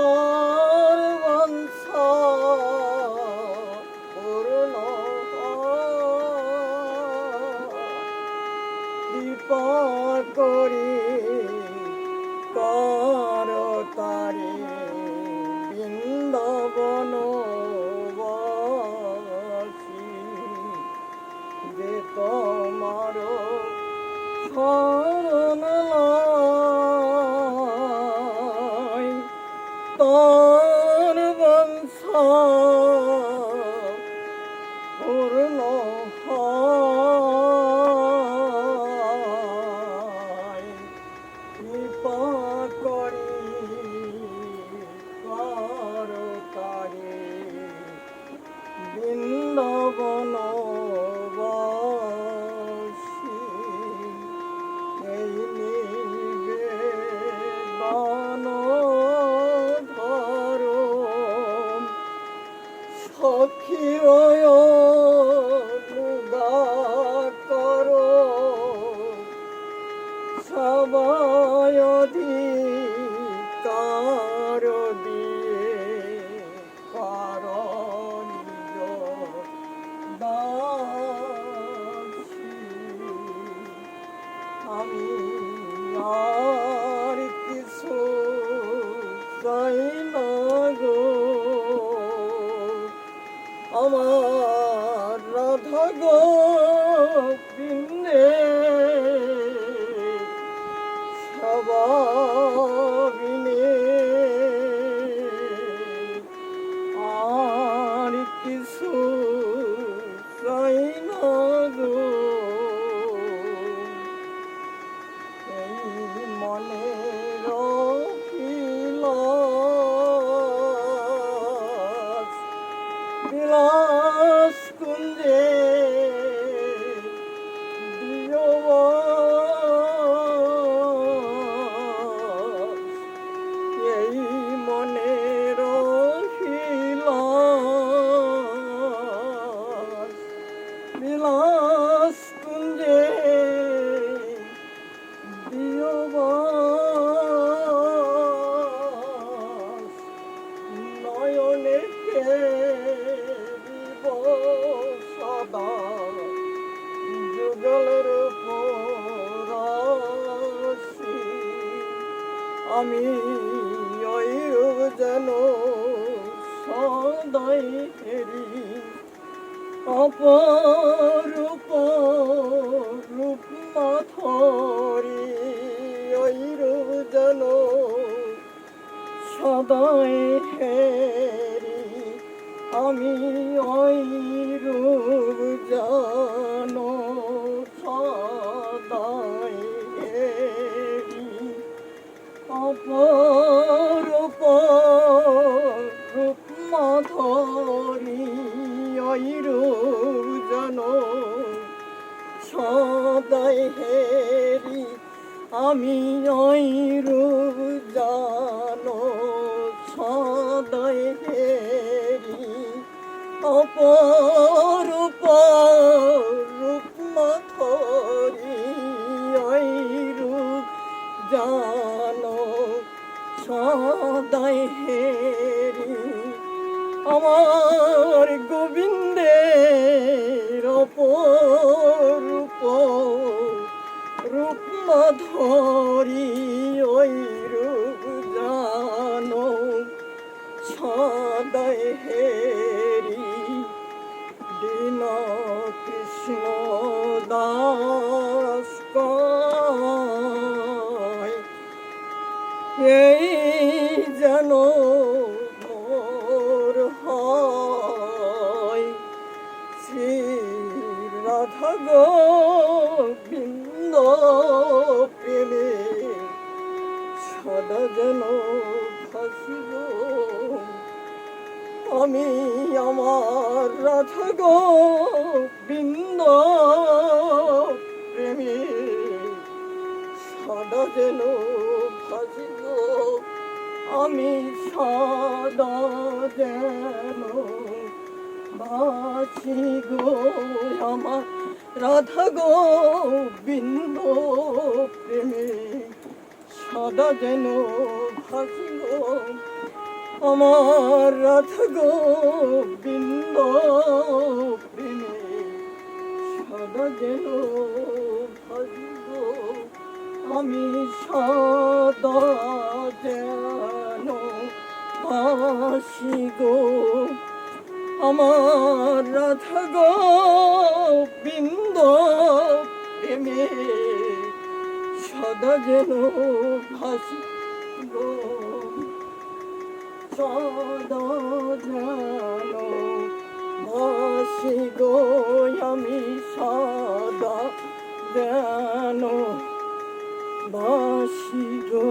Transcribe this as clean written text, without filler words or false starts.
তোর বংশ পূর্ণ কৃপা করি কর তারি বৃন্দাবন বাসী যে তোমার শরণ লয় তোর বংশ পূর্ণ হয় কৃপা করি কর তারি বৃন্দাবন বাসী এই নিবেদন ধরো সখীর করো সবাই অধিকার দিয়ে কারণ দাসী আমি আর কিছু চাই না গো আমার রাধা গোবিন্দে সবাবিনে আর কিছু চাই না গো এই মনের বিলাস কুঞ্জে দিও এই মনের বিলাস কুঞ্জে দিও নয়নে সদা যুগলের পরাশি আমি ওইরূপ যেন সদাই হেরি অপরূপ রূপ মাথরি ওইরূপ যেন সদাই হেরি আমি ওইরূপ জানো সদাই হেরি অপরূপ রূপ মাধুরী ওইরূপ জানো সদাই হেরি আমি ওইরূপ জানো সদাই হেরি অপরূপ রূপ মাধুরী ওইরূপ জানো সদাই হেরি আমার গোবিন্দের অপরূপ রূপ মাধুরী ওইরূপ জানো সদাই হেরি দীন কৃষ্ণ দাস কয় এই যেন মোর হয় শ্রী রাধা গোবিন্দ প্রেমে সদা যেন ভাসিব আমি আমার রাধা গোবিন্দ প্রেমে সদা যেন ভাসিব আমি সদা যেন ভাসি গো আমার রাধা গোবিন্দ প্রেমে সদা যেন ভাসি গো আমার রাধা গোবিন্দ প্রেমে সদা যেন ভাসিব আমি, সদা যেন ভাসি গো। আমার রাধা গোবিন্দ প্রেমে সদা যেন ভাসি গো, সদা যেন ভাসি গো আমি, সদা যেন ভাসি গো।